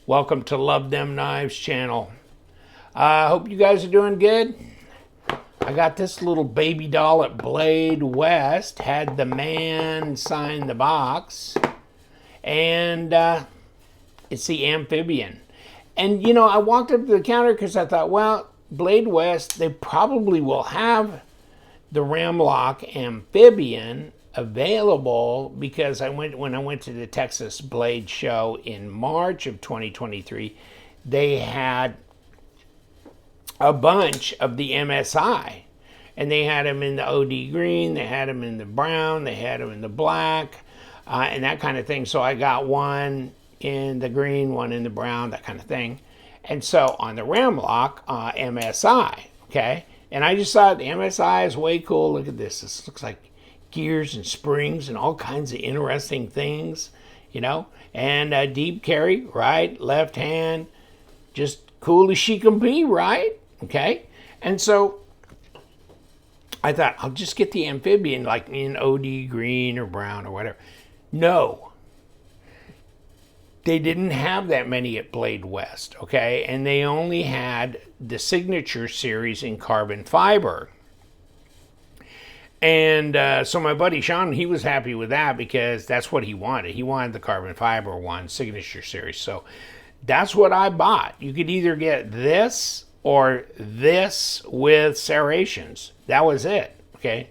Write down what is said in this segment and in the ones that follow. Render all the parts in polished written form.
Welcome to Love Them Knives channel. I hope you guys are doing good. I got this little baby doll at Blade West. Had the man sign the box. And it's the Amphibian. And you know, I walked up to the counter because I thought, well, Blade West, they probably will have the Ram-Lok Amphibian available because when I went to the Texas Blade Show in March of 2023, they had a bunch of the MSI, and they had them in the OD green, they had them in the brown, they had them in the black, and that kind of thing. So I got one in the green, one in the brown, that kind of thing. And so on the Ram-Lok MSI, okay, and I just thought the MSI is way cool. Look at this. This looks like gears and springs and all kinds of interesting things, you know. And deep carry, right, left hand, just cool as she can be, right? Okay. And so I thought, I'll just get the Amphibian like in OD green or brown or whatever. No. They didn't have that many at Blade West, okay? And they only had the Signature series in carbon fiber. And so my buddy Sean, he was happy with that because that's what he wanted. He wanted the carbon fiber one, Signature series. So that's what I bought. You could either get this or this with serrations. That was it, okay?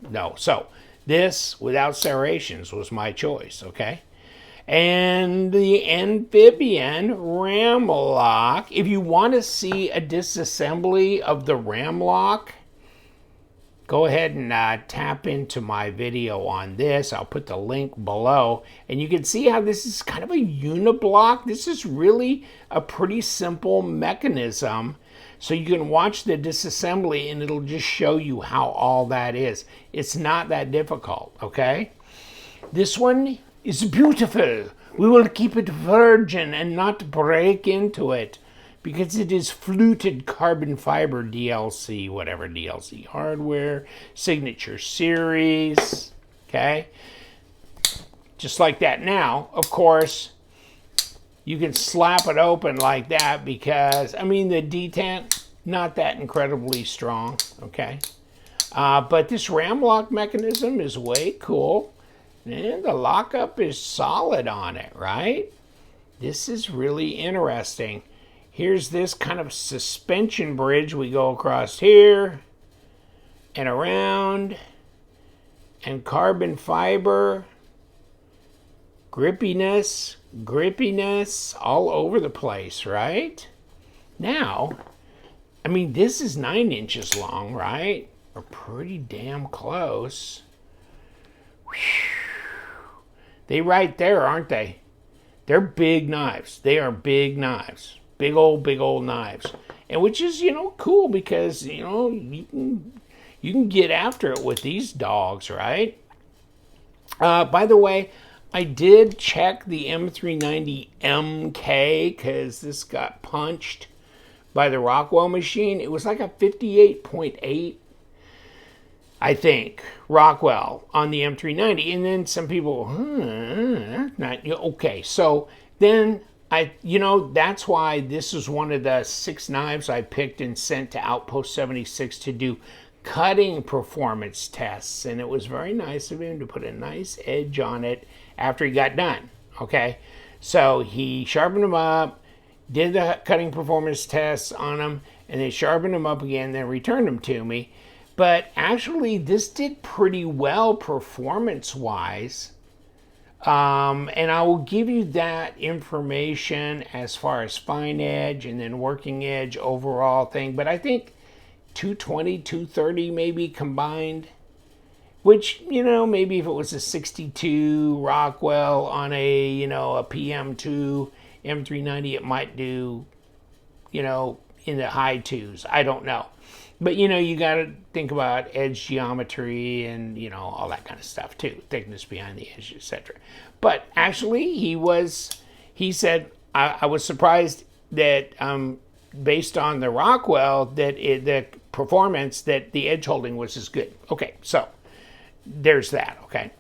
No, so this without serrations was my choice, okay? And the Amphibian Ram-Lok, if you want to see a disassembly of the Ram-Lok, go ahead and tap into my video on this. I'll put the link below. And you can see how this is kind of a uniblock. This is really a pretty simple mechanism. So you can watch the disassembly and it'll just show you how all that is. It's not that difficult, okay? This one is beautiful. We will keep it virgin and not break into it, because it is fluted carbon fiber DLC, whatever DLC hardware, Signature series, okay? Just like that. Now, of course, you can slap it open like that because, I mean, the detent, not that incredibly strong, okay? But this Ram-Lok mechanism is way cool, and the lockup is solid on it, right? This is really interesting. Here's this kind of suspension bridge. We go across here and around, and carbon fiber, grippiness all over the place, right? Now, I mean, this is 9 inches long, right? We're pretty damn close. Whew. They right there, aren't they? They're big knives. They are big knives. Big old knives. And which is, you know, cool because, you know, you can get after it with these dogs, right? By the way, I did check the M390 MK because this got punched by the Rockwell machine. It was like a 58.8, I think, Rockwell on the M390. And then some people, not okay. So then you know, that's why this is one of the 6 knives I picked and sent to Outpost 76 to do cutting performance tests. And it was very nice of him to put a nice edge on it after he got done, okay? So he sharpened them up, did the cutting performance tests on them, and they sharpened them up again, then returned them to me. But actually, this did pretty well performance-wise. And I will give you that information as far as fine edge and then working edge overall thing. But I think 220, 230 maybe combined, which, you know, maybe if it was a 62 Rockwell on a, you know, a PM2 M390, it might do, you know, in the high 2s. I don't know. But, you know, you got to think about edge geometry and, you know, all that kind of stuff, too. Thickness behind the edge, etc. But actually, he said, I was surprised that based on the Rockwell, that the performance, that the edge holding was as good. Okay, so there's that, okay?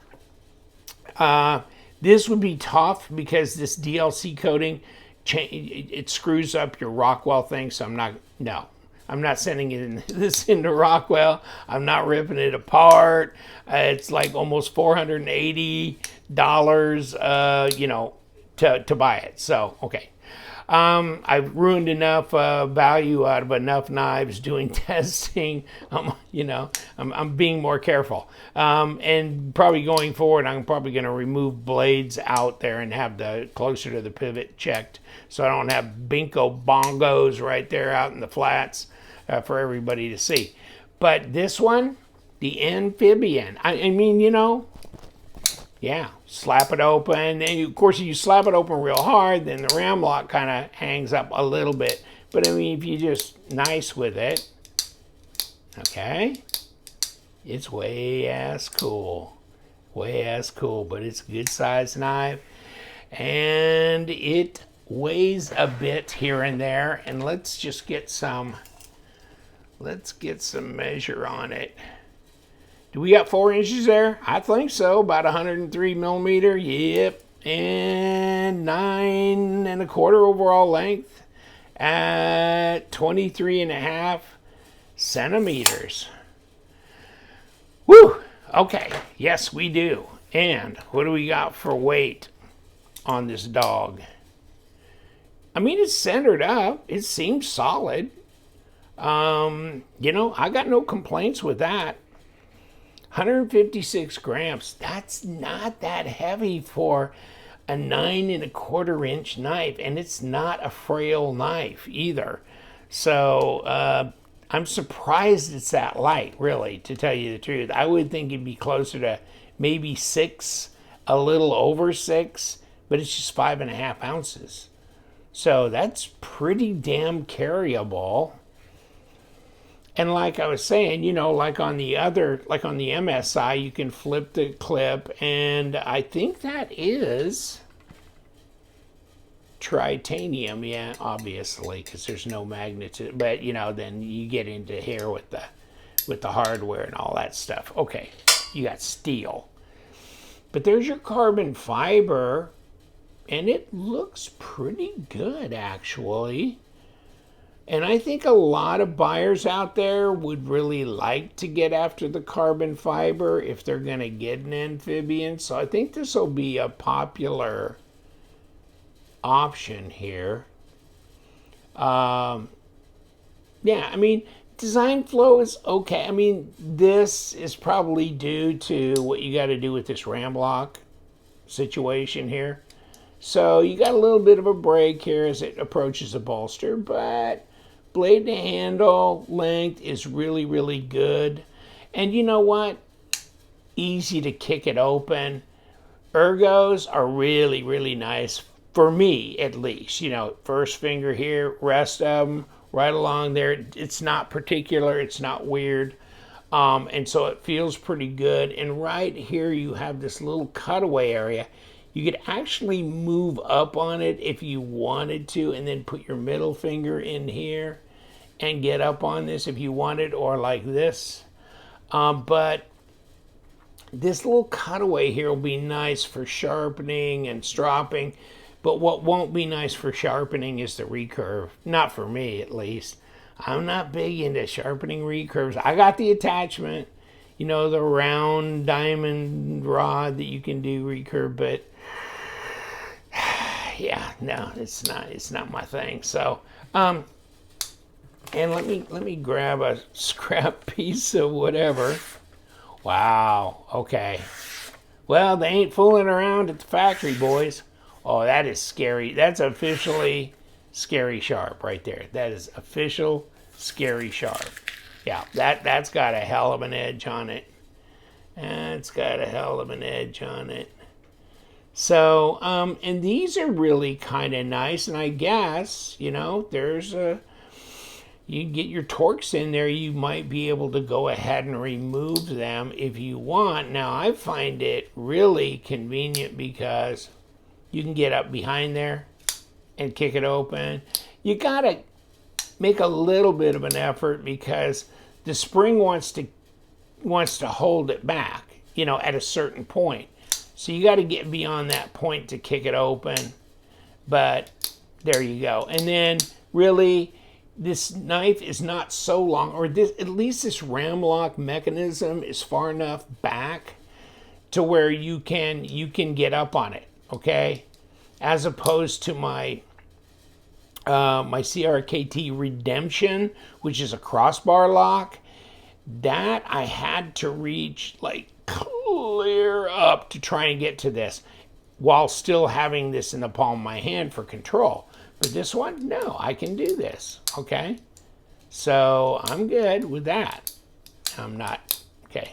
This would be tough because this DLC coating, it screws up your Rockwell thing. So I'm not sending this into Rockwell. I'm not ripping it apart. It's like almost $480, to buy it. So, okay. I've ruined enough value out of enough knives doing testing. I'm being more careful. And probably going forward, I'm probably going to remove blades out there and have the closer to the pivot checked, so I don't have bingo bongos right there out in the flats for everybody to see. But this one, the Amphibian, I mean, yeah, slap it open. And of course, if you slap it open real hard, then the Ram-Lok kind of hangs up a little bit. But I mean, if you just nice with it, okay, it's way ass cool. Way ass cool, but it's a good sized knife. And it weighs a bit here and there. And let's just get some measure on it. Do we got 4 inches there? I think so. About 103 millimeter. Yep. And 9 1/4 overall length at 23.5 centimeters. Woo! Okay. Yes, we do. And what do we got for weight on this dog? I mean, it's centered up. It seems solid. I got no complaints with that. 156 grams. That's not that heavy for a 9 1/4 inch knife, and it's not a frail knife either. So I'm surprised it's that light, really, to tell you the truth. I would think it'd be closer to maybe 6, a little over 6, but it's just 5.5 ounces. So that's pretty damn carryable. And like I was saying, like on the MSI, you can flip the clip, and I think that is titanium, yeah, obviously, because there's no magnet. But then you get into here with the hardware and all that stuff. Okay, you got steel, but there's your carbon fiber, and it looks pretty good actually. And I think a lot of buyers out there would really like to get after the carbon fiber if they're going to get an Amphibian. So I think this will be a popular option here. Yeah, I mean, design flow is okay. I mean, this is probably due to what you got to do with this Ram-Lok situation here. So you got a little bit of a break here as it approaches the bolster, but blade to handle length is really, really good. And you know what? Easy to kick it open. Ergos are really, really nice, for me at least. First finger here, rest of them right along there. It's not particular, it's not weird. And so it feels pretty good. And right here you have this little cutaway area. You could actually move up on it if you wanted to, and then put your middle finger in here and get up on this if you wanted, or like this. But this little cutaway here will be nice for sharpening and stropping. But what won't be nice for sharpening is the recurve. Not for me, at least. I'm not big into sharpening recurves. I got the attachment, the round diamond rod that you can do recurve, but yeah, no, it's not my thing. So, and let me grab a scrap piece of whatever. Wow, okay. Well, they ain't fooling around at the factory, boys. Oh, that is scary. That's officially scary sharp right there. That is official scary sharp. Yeah, that's got a hell of an edge on it. That's got a hell of an edge on it. So, and these are really kind of nice. And I guess, there's you get your Torx in there, you might be able to go ahead and remove them if you want. Now, I find it really convenient because you can get up behind there and kick it open. You got to make a little bit of an effort because the spring wants to hold it back, at a certain point. So you got to get beyond that point to kick it open. But there you go. And then really, this knife is not so long, or this, at least this Ram-Lok mechanism is far enough back to where you can get up on it, okay? As opposed to my my CRKT Redemption, which is a crossbar lock, that I had to reach like clear up to try and get to this while still having this in the palm of my hand for control. But this one, no, I can do this, okay? So I'm good with that. I'm not, okay.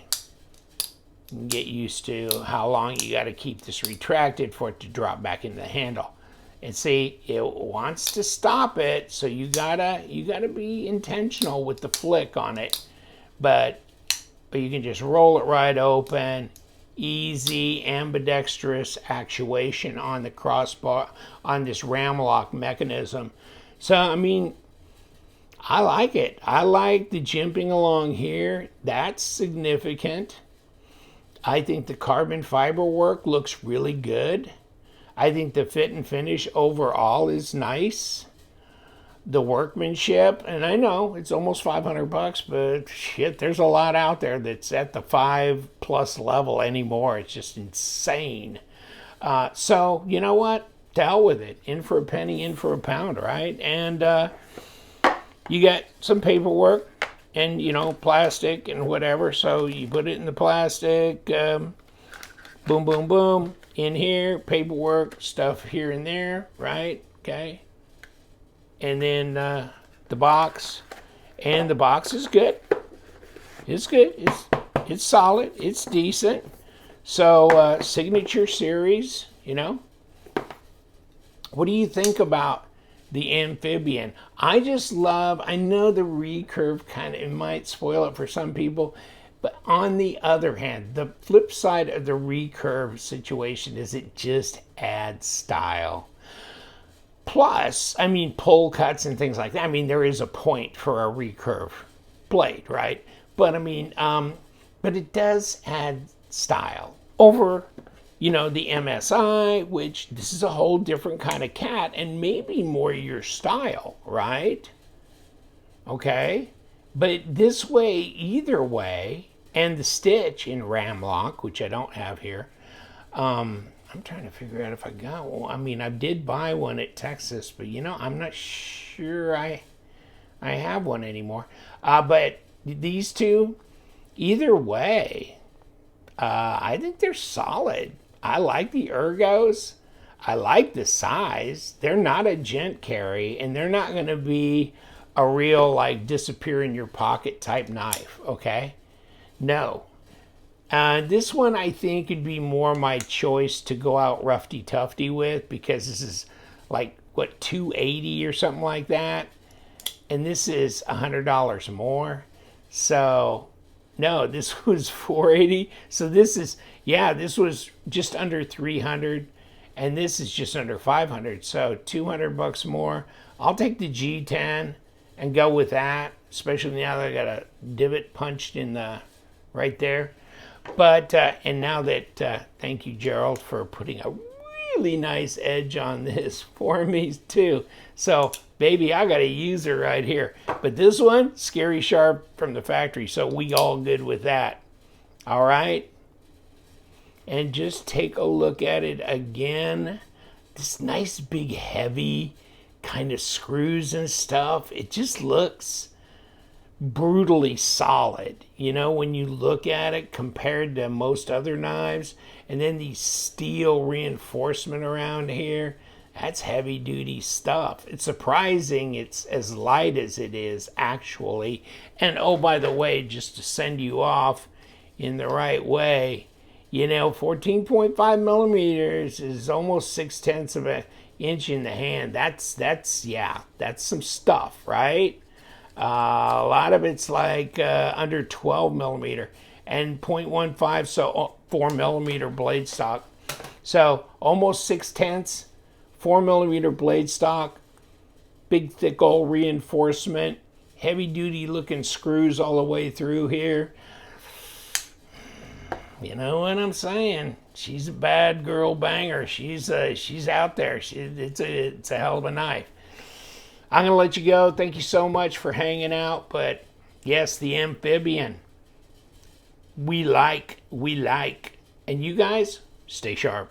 Get used to how long you got to keep this retracted for it to drop back into the handle. And see, it wants to stop it, so you gotta be intentional with the flick on it. But you can just roll it right open. Easy, ambidextrous actuation on the crossbar, on this Ram-Lok mechanism. So, I mean, I like it. I like the jimping along here. That's significant. I think the carbon fiber work looks really good. I think the fit and finish overall is nice. The workmanship, and I know it's almost $500, but shit, there's a lot out there that's at the $5+ level anymore. It's just insane. So you know what? To hell with it. In for a penny, in for a pound, right? And you got some paperwork and, you know, plastic and whatever. So you put it in the plastic, boom, boom, boom, in here, paperwork, stuff here and there, right? Okay. And then the box, and the box is good. It's good. It's solid. It's decent. So signature series, you know. What do you think about the Amphibian? I just love, I know the recurve kind of, it might spoil it for some people, but on the other hand, the flip side of the recurve situation is it just adds style. Plus, I mean, pull cuts and things like that. I mean, there is a point for a recurve blade, right? But I mean, but it does add style over, you know, the MSI, which this is a whole different kind of cat and maybe more your style, right? Okay. But this way, either way, and the stitch in Ram-Lok, which I don't have here, I'm trying to figure out if I got one. I mean, I did buy one at Texas, but you know, I'm not sure I have one anymore. But these two, either way, I think they're solid. I like the ergos. I like the size. They're not a gent carry, and they're not going to be a real, like, disappear in your pocket type knife, okay? No. This one I think would be more my choice to go out roughy-tufty with, because this is like, what, $280 or something like that? And this is $100 more. So, no, this was $480. So this is, yeah, this was just under $300, and this is just under $500. So $200 more. I'll take the G10 and go with that, especially now that I got a divot punched in the right there. But, and now that, thank you, Gerald, for putting a really nice edge on this for me, too. So, baby, I got a user right here. But this one, scary sharp from the factory, so we all good with that. All right? And just take a look at it again. This nice, big, heavy kind of screws and stuff. It just looks brutally solid, you know, when you look at it compared to most other knives. And then the steel reinforcement around here, that's heavy duty stuff. It's surprising it's as light as it is, actually. And oh, by the way, just to send you off in the right way, you know, 14.5 millimeters is almost 6/10 of an inch in the hand. That's some stuff, right? A lot of it's like under 12 millimeter and 0.15, so 4 millimeter blade stock. So almost 6/10, 4 millimeter blade stock, big thick old reinforcement, heavy duty looking screws all the way through here. You know what I'm saying? She's a bad girl banger. She's out there. It's a hell of a knife. I'm gonna let you go. Thank you so much for hanging out. But yes, the amphibian. We like. And you guys, stay sharp.